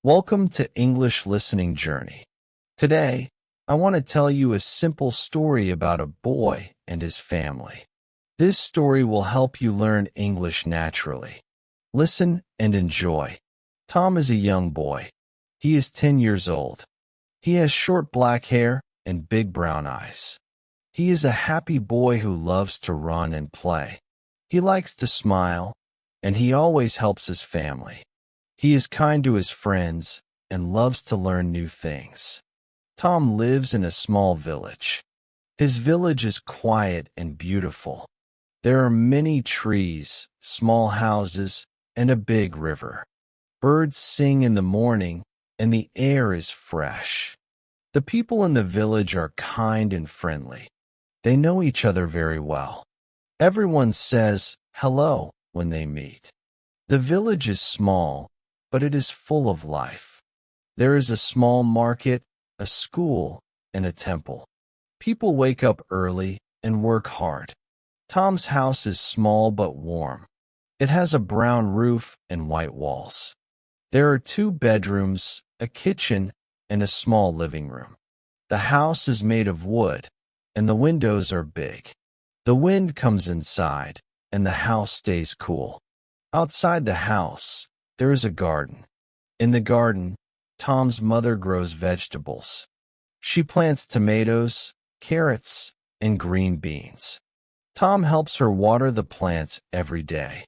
Welcome to English Listening Journey. Today, I want to tell you a simple story about a boy and his family. This story will help you learn English naturally. Listen and enjoy. Tom is a young boy. He is 10 years old. He has short black hair and big brown eyes. He is a happy boy who loves to run and play. He likes to smile, and he always helps his family. He is kind to his friends and loves to learn new things. Tom lives in a small village. His village is quiet and beautiful. There are many trees, small houses, and a big river. Birds sing in the morning, and the air is fresh. The people in the village are kind and friendly. They know each other very well. Everyone says hello when they meet. The village is small, but it is full of life. There is a small market, a school, and a temple. People wake up early and work hard. Tom's house is small but warm. It has a brown roof and white walls. There are 2 bedrooms, a kitchen, and a small living room. The house is made of wood, and the windows are big. The wind comes inside, and the house stays cool. Outside the house, there is a garden. In the garden, Tom's mother grows vegetables. She plants tomatoes, carrots, and green beans. Tom helps her water the plants every day.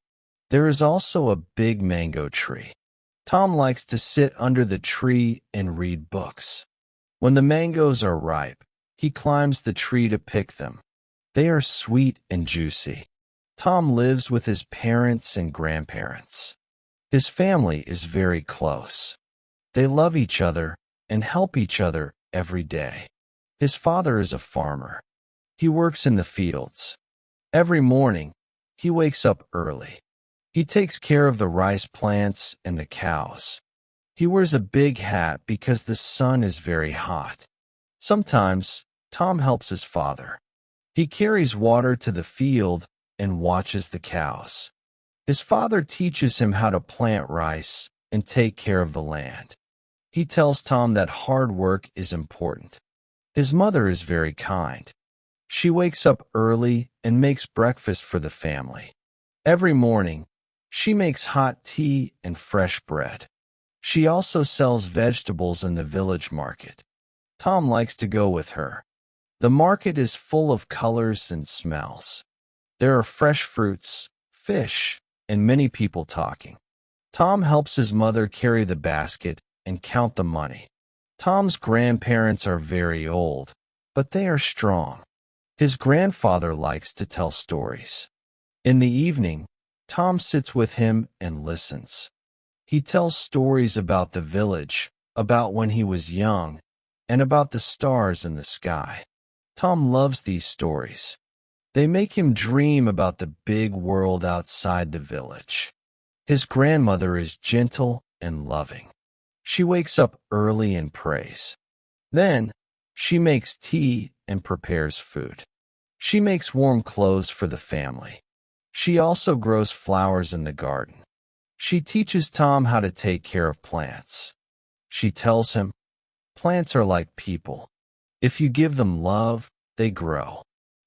There is also a big mango tree. Tom likes to sit under the tree and read books. When the mangoes are ripe, he climbs the tree to pick them. They are sweet and juicy. Tom lives with his parents and grandparents. His family is very close. They love each other and help each other every day. His father is a farmer. He works in the fields. Every morning, he wakes up early. He takes care of the rice plants and the cows. He wears a big hat because the sun is very hot. Sometimes, Tom helps his father. He carries water to the field and watches the cows. His father teaches him how to plant rice and take care of the land. He tells Tom that hard work is important. His mother is very kind. She wakes up early and makes breakfast for the family. Every morning, she makes hot tea and fresh bread. She also sells vegetables in the village market. Tom likes to go with her. The market is full of colors and smells. There are fresh fruits, fish, and many people talking. Tom helps his mother carry the basket and count the money. Tom's grandparents are very old, but they are strong. His grandfather likes to tell stories. In the evening, Tom sits with him and listens. He tells stories about the village, about when he was young, and about the stars in the sky. Tom loves these stories. They make him dream about the big world outside the village. His grandmother is gentle and loving. She wakes up early and prays. Then, she makes tea and prepares food. She makes warm clothes for the family. She also grows flowers in the garden. She teaches Tom how to take care of plants. She tells him, plants are like people. If you give them love, they grow.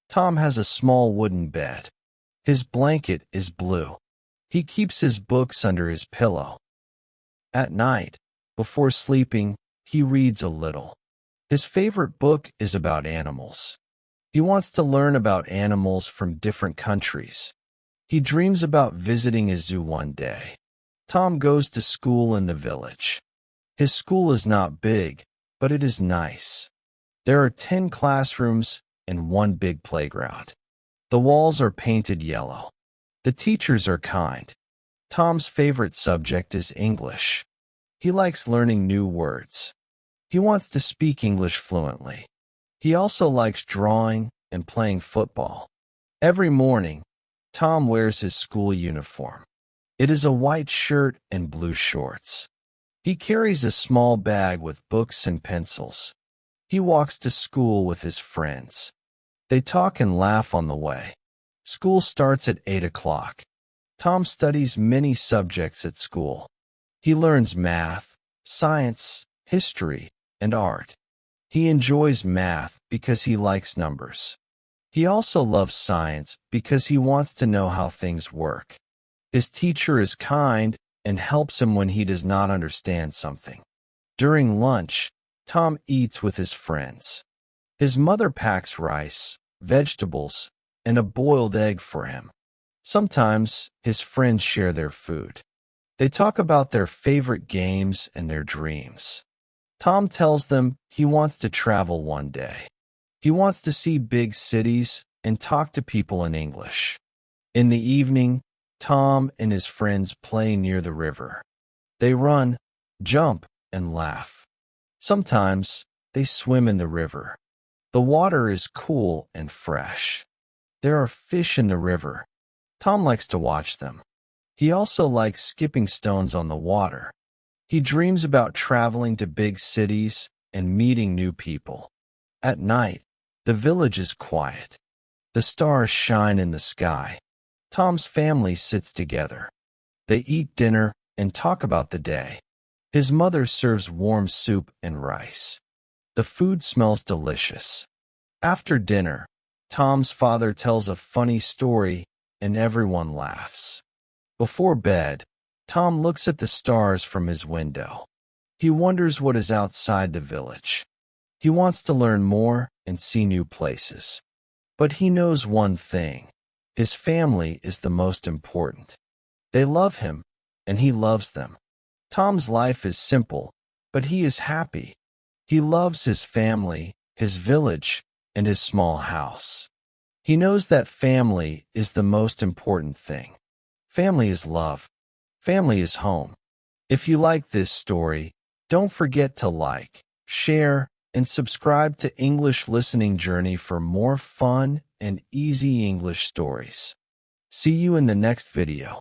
Tom has a small wooden bed. His blanket is blue. He keeps his books under his pillow. At night, before sleeping, he reads a little. His favorite book is about animals. He wants to learn about animals from different countries. He dreams about visiting a zoo one day. Tom goes to school in the village. His school is not big, but it is nice. There are 10 classrooms and 1 big playground. The walls are painted yellow. The teachers are kind. Tom's favorite subject is English. He likes learning new words. He wants to speak English fluently. He also likes drawing and playing football. Every morning, Tom wears his school uniform. It is a white shirt and blue shorts. He carries a small bag with books and pencils. He walks to school with his friends. They talk and laugh on the way. School starts at 8 o'clock. Tom studies many subjects at school. He learns math, science, history, and art. He enjoys math because he likes numbers. He also loves science because he wants to know how things work. His teacher is kind and helps him when he does not understand something. During lunch, Tom eats with his friends. His mother packs rice, vegetables, and a boiled egg for him. Sometimes his friends share their food. They talk about their favorite games and their dreams. Tom tells them he wants to travel one day. He wants to see big cities and talk to people in English. In the evening, Tom and his friends play near the river. They run, jump, and laugh. Sometimes they swim in the river. The water is cool and fresh. There are fish in the river. Tom likes to watch them. He also likes skipping stones on the water. He dreams about traveling to big cities and meeting new people. At night, the village is quiet. The stars shine in the sky. Tom's family sits together. They eat dinner and talk about the day. His mother serves warm soup and rice. The food smells delicious. After dinner, Tom's father tells a funny story and everyone laughs. Before bed, Tom looks at the stars from his window. He wonders what is outside the village. He wants to learn more and see new places. But he knows one thing. His family is the most important. They love him, and he loves them. Tom's life is simple, but he is happy. He loves his family, his village, and his small house. He knows that family is the most important thing. Family is love. Family is home. If you like this story, don't forget to like, share, and subscribe to English Listening Journey for more fun and easy English stories. See you in the next video.